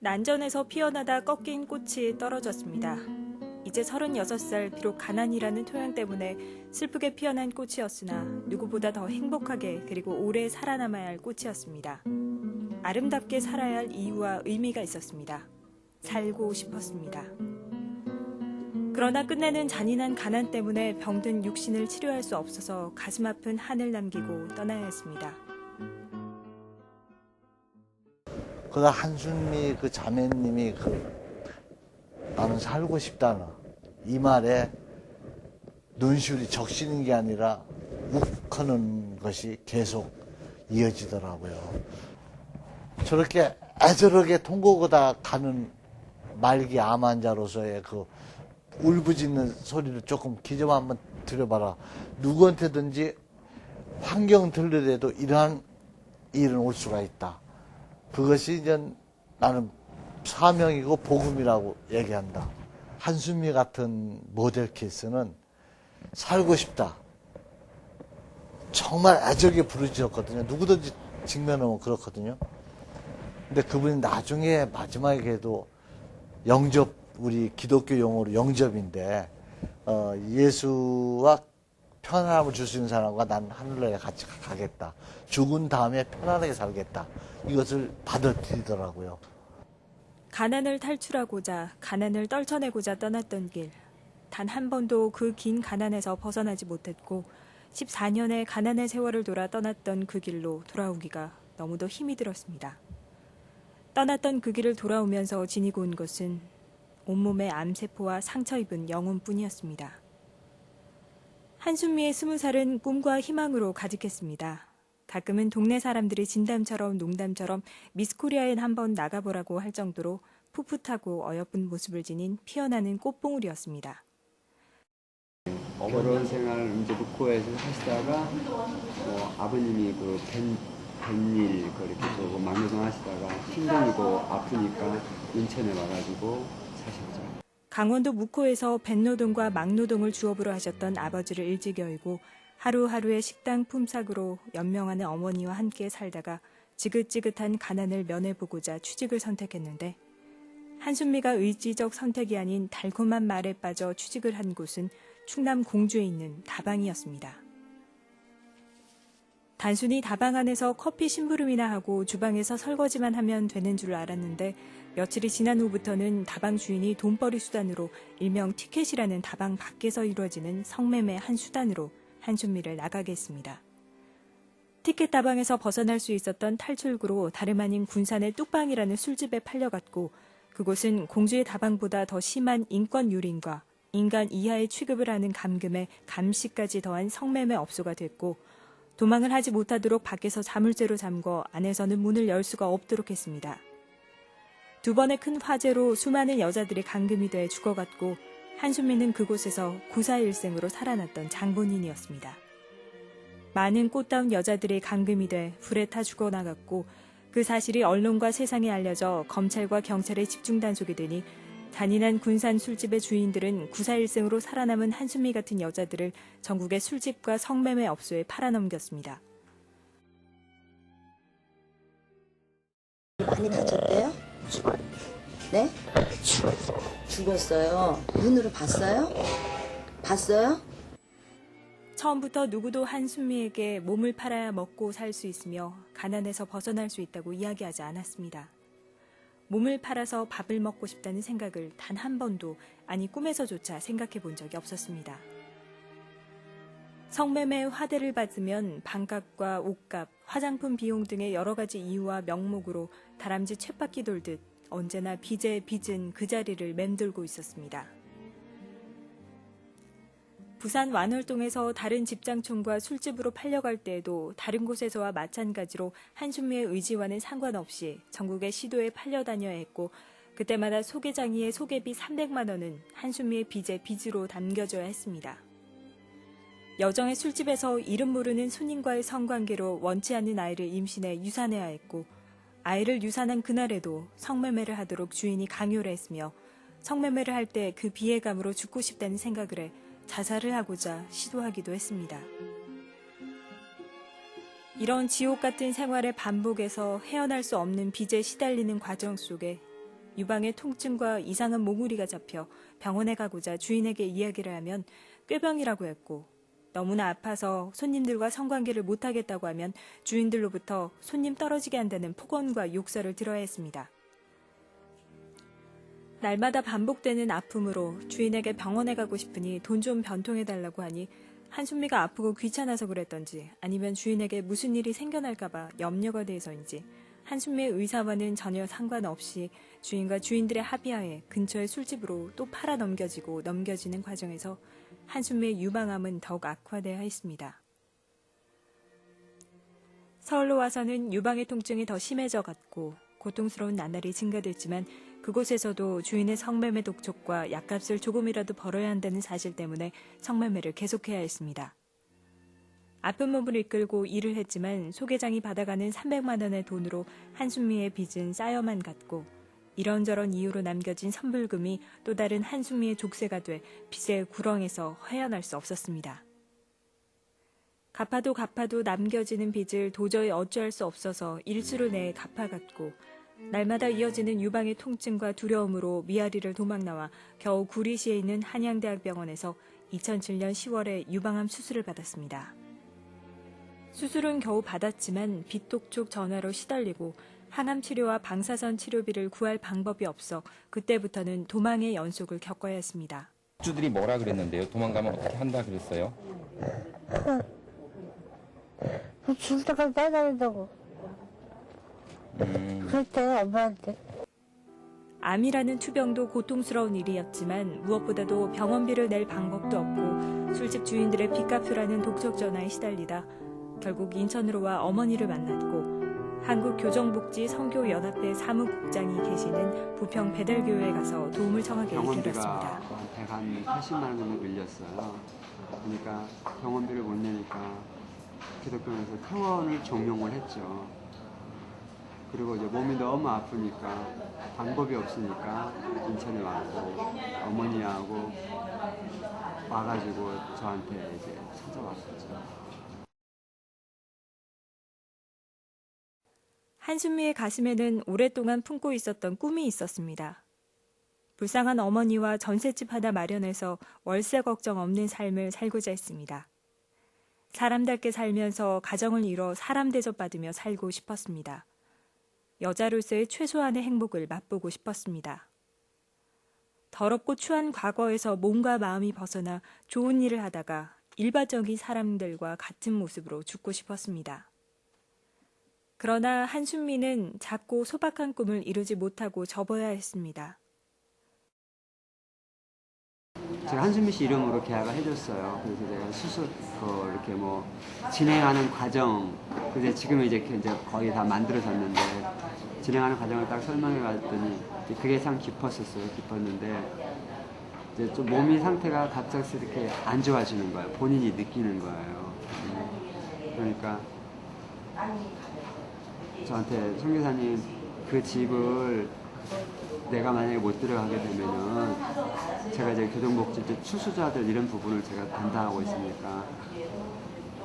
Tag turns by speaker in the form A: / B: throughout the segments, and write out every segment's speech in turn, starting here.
A: 난전에서 피어나다 꺾인 꽃이 떨어졌습니다. 이제 36살, 비록 가난이라는 토양 때문에 슬프게 피어난 꽃이었으나 누구보다 더 행복하게 그리고 오래 살아남아야 할 꽃이었습니다. 아름답게 살아야 할 이유와 의미가 있었습니다. 살고 싶었습니다. 그러나 끝내는 잔인한 가난 때문에 병든 육신을 치료할 수 없어서 가슴 아픈 한을 남기고 떠나야 했습니다.
B: 그러다 한순미 그 자매님이 나는 살고 싶다는 이 말에 눈시울이 적시는 게 아니라 욱하는 것이 계속 이어지더라고요. 저렇게 애절하게 통곡하다 가는 말기 암 환자로서의 그 울부짖는 소리를 조금 귀 좀 한번 들여봐라. 누구한테든지 환경 들르더라도 이러한 일은 올 수가 있다. 그것이 이제 나는 사명이고 복음이라고 얘기한다. 한순미 같은 모델 케이스는 살고 싶다. 정말 애절하게 부르짖었거든요. 누구든지 직면하면 그렇거든요. 근데 그분이 나중에 마지막에도 영접, 우리 기독교 용어로 영접인데, 예수와 편안함을 줄 수 있는 사람과 난 하늘나라에 같이 가겠다. 죽은 다음에 편안하게 살겠다. 이것을 받아들이더라고요.
A: 가난을 탈출하고자, 가난을 떨쳐내고자 떠났던 길. 단 한 번도 그 긴 가난에서 벗어나지 못했고 14년의 가난의 세월을 돌아 떠났던 그 길로 돌아오기가 너무도 힘이 들었습니다. 떠났던 그 길을 돌아오면서 지니고 온 것은 온몸에 암세포와 상처 입은 영혼뿐이었습니다. 한순미의 20살은 꿈과 희망으로 가득했습니다. 가끔은 동네 사람들이 진담처럼 농담처럼 미스코리아엔 한번 나가보라고 할 정도로 풋풋하고 어여쁜 모습을 지닌 피어나는 꽃봉울이었습니다.
C: 결혼 생활 이제 묵호에서 하시다가 아버님이 뱃일 그렇게 또 막노동 하시다가 힘들고 아프니까 인천에 와가지고 사셨죠.
A: 강원도 묵호에서 뱃노동과 막노동을 주업으로 하셨던 아버지를 일찍 여의고 하루하루의 식당 품삯으로 연명하는 어머니와 함께 살다가 지긋지긋한 가난을 면해보고자 취직을 선택했는데 한순미가 의지적 선택이 아닌 달콤한 말에 빠져 취직을 한 곳은 충남 공주에 있는 다방이었습니다. 단순히 다방 안에서 커피 심부름이나 하고 주방에서 설거지만 하면 되는 줄 알았는데 며칠이 지난 후부터는 다방 주인이 돈벌이 수단으로 일명 티켓이라는 다방 밖에서 이루어지는 성매매 한 수단으로 한순미를 나가게 했습니다. 티켓 다방에서 벗어날 수 있었던 탈출구로 다름 아닌 군산의 뚝방이라는 술집에 팔려갔고 그곳은 공주의 다방보다 더 심한 인권 유린과 인간 이하의 취급을 하는 감금에 감시까지 더한 성매매 업소가 됐고 도망을 하지 못하도록 밖에서 자물쇠로 잠궈 안에서는 문을 열 수가 없도록 했습니다. 두 번의 큰 화재로 수많은 여자들이 감금이 돼 죽어갔고 한순미는 그곳에서 구사일생으로 살아났던 장본인이었습니다. 많은 꽃다운 여자들이 감금이 돼 불에 타 죽어나갔고 그 사실이 언론과 세상에 알려져 검찰과 경찰에 집중 단속이 되니 잔인한 군산 술집의 주인들은 구사일생으로 살아남은 한순미 같은 여자들을 전국의 술집과 성매매 업소에 팔아넘겼습니다.
D: 많이 다쳤대요? 네? 죽었어요. 눈으로 봤어요? 봤어요?
A: 처음부터 누구도 한순미에게 몸을 팔아야 먹고 살 수 있으며 가난에서 벗어날 수 있다고 이야기하지 않았습니다. 몸을 팔아서 밥을 먹고 싶다는 생각을 단 한 번도 아니 꿈에서조차 생각해 본 적이 없었습니다. 성매매의 화대를 받으면 반값과 옷값, 화장품 비용 등의 여러 가지 이유와 명목으로 다람쥐 쳇바퀴 돌듯 언제나 빚에 빚은 그 자리를 맴돌고 있었습니다. 부산 완월동에서 다른 집장촌과 술집으로 팔려갈 때에도 다른 곳에서와 마찬가지로 한순미의 의지와는 상관없이 전국의 시도에 팔려다녀야 했고 그때마다 소개장의의 소개비 300만 원은 한순미의 빚에 빚으로 담겨져야 했습니다. 여정의 술집에서 이름 모르는 손님과의 성관계로 원치 않는 아이를 임신해 유산해야 했고 아이를 유산한 그날에도 성매매를 하도록 주인이 강요를 했으며 성매매를 할 때 그 비애감으로 죽고 싶다는 생각을 해 자살을 하고자 시도하기도 했습니다. 이런 지옥 같은 생활의 반복에서 헤어날 수 없는 빚에 시달리는 과정 속에 유방의 통증과 이상한 몽우리가 잡혀 병원에 가고자 주인에게 이야기를 하면 꾀병이라고 했고, 너무나 아파서 손님들과 성관계를 못하겠다고 하면 주인들로부터 손님 떨어지게 한다는 폭언과 욕설을 들어야 했습니다. 날마다 반복되는 아픔으로 주인에게 병원에 가고 싶으니 돈 좀 변통해달라고 하니 한순미가 아프고 귀찮아서 그랬던지 아니면 주인에게 무슨 일이 생겨날까봐 염려가 돼서인지 한순미의 의사와는 전혀 상관없이 주인과 주인들의 합의하에 근처의 술집으로 또 팔아 넘겨지고 넘겨지는 과정에서 한순미의 유방암은 더욱 악화되어 있습니다. 서울로 와서는 유방의 통증이 더 심해져 갔고 고통스러운 나날이 증가됐지만 그곳에서도 주인의 성매매 독촉과 약값을 조금이라도 벌어야 한다는 사실 때문에 성매매를 계속해야 했습니다. 아픈 몸을 이끌고 일을 했지만 소개장이 받아가는 300만 원의 돈으로 한순미의 빚은 쌓여만 갔고 이런저런 이유로 남겨진 선불금이 또 다른 한순미의 족쇄가 돼 빚의 구렁에서 헤어날 수 없었습니다. 갚아도 남겨지는 빚을 도저히 어찌할 수 없어서 일수를 내에 갚아갔고 날마다 이어지는 유방의 통증과 두려움으로 미아리를 도망나와 겨우 구리시에 있는 한양대학병원에서 2007년 10월에 유방암 수술을 받았습니다. 수술은 겨우 받았지만 빚독촉 전화로 시달리고 항암 치료와 방사선 치료비를 구할 방법이 없어 그때부터는 도망의 연속을 겪어야 했습니다.
E: 주들이 뭐라 그랬는데요? 도망가면 어떻게 한다 그랬어요?
F: 죽을 때까지 따라다닌다고. 그랬대요, 엄마한테.
A: 암이라는 투병도 고통스러운 일이었지만 무엇보다도 병원비를 낼 방법도 없고 술집 주인들의 빚값으라는 독촉 전화에 시달리다 결국 인천으로 와 어머니를 만났고 한국교정복지 선교연합회 사무국장이 계시는 부평 배달교회에 가서 도움을 청하게 이르렀습니다.
C: 병원비가 한 80만 원 정도 밀렸어요. 그러니까 병원비를 못 내니까 기독교에서 퇴원을 종용을 했죠. 그리고 이제 몸이 너무 아프니까 방법이 없으니까 인천에 왔고 어머니하고 와가지고 저한테 이제 찾아왔었죠.
A: 한순미의 가슴에는 오랫동안 품고 있었던 꿈이 있었습니다. 불쌍한 어머니와 전셋집 하나 마련해서 월세 걱정 없는 삶을 살고자 했습니다. 사람답게 살면서 가정을 이뤄 사람 대접받으며 살고 싶었습니다. 여자로서의 최소한의 행복을 맛보고 싶었습니다. 더럽고 추한 과거에서 몸과 마음이 벗어나 좋은 일을 하다가 일반적인 사람들과 같은 모습으로 죽고 싶었습니다. 그러나 한순미는 작고 소박한 꿈을 이루지 못하고 접어야 했습니다.
C: 제가 한순미 씨 이름으로 계약을 해줬어요. 그래서 제가 수술 이렇게 뭐 진행하는 과정, 그래서 지금 이제 거의 다 만들어졌는데 진행하는 과정을 딱 설명해봤더니 그게 참 깊었는데 이제 좀 몸이 상태가 갑자기 이렇게 안 좋아지는 거예요. 본인이 느끼는 거예요. 그러니까 저한테 선교사님 그 집을 내가 만약에 못 들어가게 되면은 제가 이제 교정복지 추수자들 이런 부분을 제가 담당하고 있으니까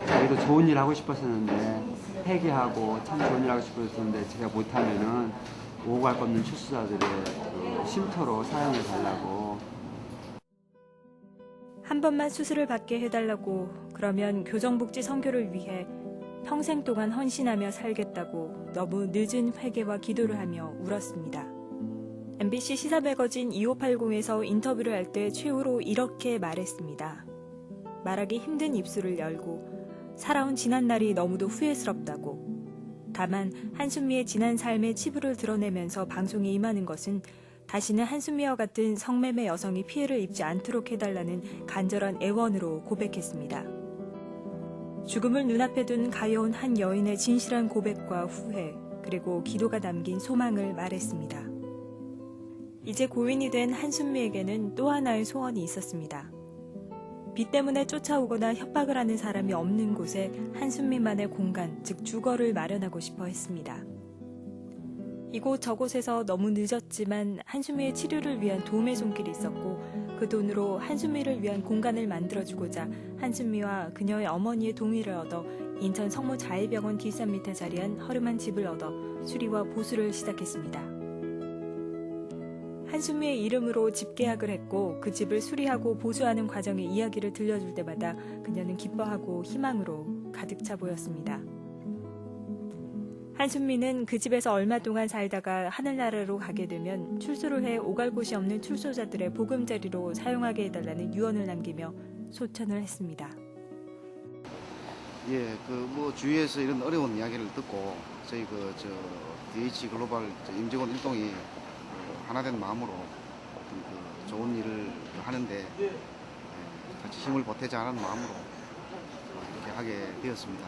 C: 자기도 좋은 일 하고 싶었었는데 회개하고 참 좋은 일 하고 싶었었는데 제가 못하면은 오고 갈 것 없는 추수자들의 그 쉼터로 사용해 달라고.
A: 한 번만 수술을 받게 해달라고, 그러면 교정복지 선교를 위해 평생 동안 헌신하며 살겠다고 너무 늦은 회개와 기도를 하며 울었습니다. MBC 시사매거진 2580에서 인터뷰를 할 때 최후로 이렇게 말했습니다. 말하기 힘든 입술을 열고 살아온 지난 날이 너무도 후회스럽다고. 다만 한순미의 지난 삶의 치부를 드러내면서 방송에 임하는 것은 다시는 한순미와 같은 성매매 여성이 피해를 입지 않도록 해달라는 간절한 애원으로 고백했습니다. 죽음을 눈앞에 둔 가여운 한 여인의 진실한 고백과 후회, 그리고 기도가 담긴 소망을 말했습니다. 이제 고인이 된 한순미에게는 또 하나의 소원이 있었습니다. 빚 때문에 쫓아오거나 협박을 하는 사람이 없는 곳에 한순미만의 공간, 즉 주거를 마련하고 싶어 했습니다. 이곳 저곳에서 너무 늦었지만 한순미의 치료를 위한 도움의 손길이 있었고 그 돈으로 한순미를 위한 공간을 만들어주고자 한순미와 그녀의 어머니의 동의를 얻어 인천 성모자일병원 뒷산 밑에 자리한 허름한 집을 얻어 수리와 보수를 시작했습니다. 한순미의 이름으로 집 계약을 했고 그 집을 수리하고 보수하는 과정의 이야기를 들려줄 때마다 그녀는 기뻐하고 희망으로 가득 차 보였습니다. 한순미는 그 집에서 얼마 동안 살다가 하늘나라로 가게 되면 출소를 해 오갈 곳이 없는 출소자들의 보금자리로 사용하게 해달라는 유언을 남기며 소천을 했습니다.
G: 예, 주위에서 이런 어려운 이야기를 듣고 저희 DH 글로벌 임직원 일동이 하나된 마음으로 좋은 일을 하는데 같이 힘을 보태자 하는 마음으로 이렇게 하게 되었습니다.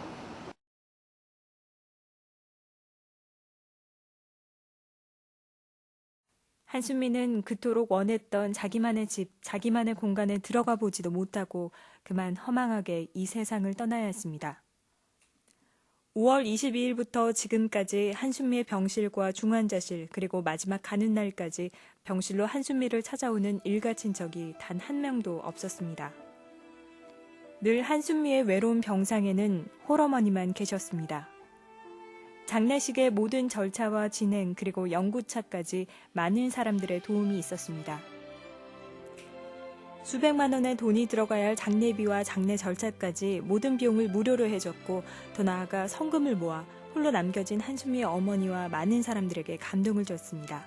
A: 한순미는 그토록 원했던 자기만의 집, 자기만의 공간에 들어가 보지도 못하고 그만 허망하게 이 세상을 떠나야 했습니다. 5월 22일부터 지금까지 한순미의 병실과 중환자실 그리고 마지막 가는 날까지 병실로 한순미를 찾아오는 일가 친척이 단 한 명도 없었습니다. 늘 한순미의 외로운 병상에는 홀어머니만 계셨습니다. 장례식의 모든 절차와 진행 그리고 연구차까지 많은 사람들의 도움이 있었습니다. 수백만 원의 돈이 들어가야 할 장례비와 장례 절차까지 모든 비용을 무료로 해줬고 더 나아가 성금을 모아 홀로 남겨진 한순미의 어머니와 많은 사람들에게 감동을 줬습니다.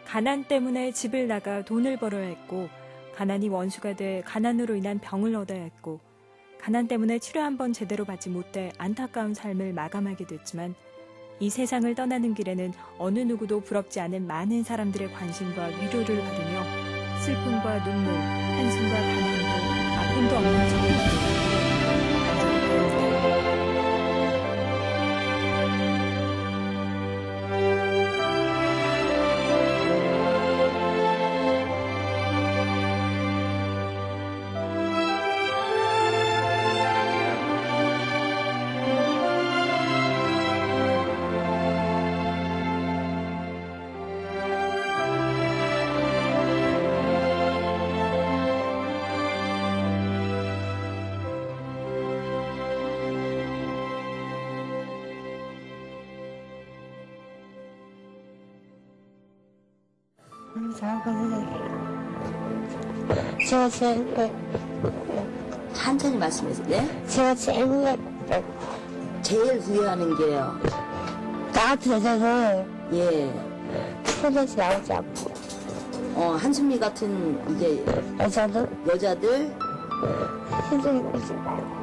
A: 가난 때문에 집을 나가 돈을 벌어야 했고 가난이 원수가 돼 가난으로 인한 병을 얻어야 했고 가난 때문에 치료 한 번 제대로 받지 못해 안타까운 삶을 마감하게 됐지만 이 세상을 떠나는 길에는 어느 누구도 부럽지 않은 많은 사람들의 관심과 위로를 받으며 슬픔과 눈물, 한숨과 가난도 아픔도 없는 천국으로
F: 제가 제일
D: 천천히 말씀해주세요. 네?
F: 제가 제일
D: 제일 후회하는 게요.
F: 나한테 여자는
D: 예.
F: 초대지 나오지 않고
D: 한순미 같은 이제
F: 여자들
D: 여자들
F: 힘들고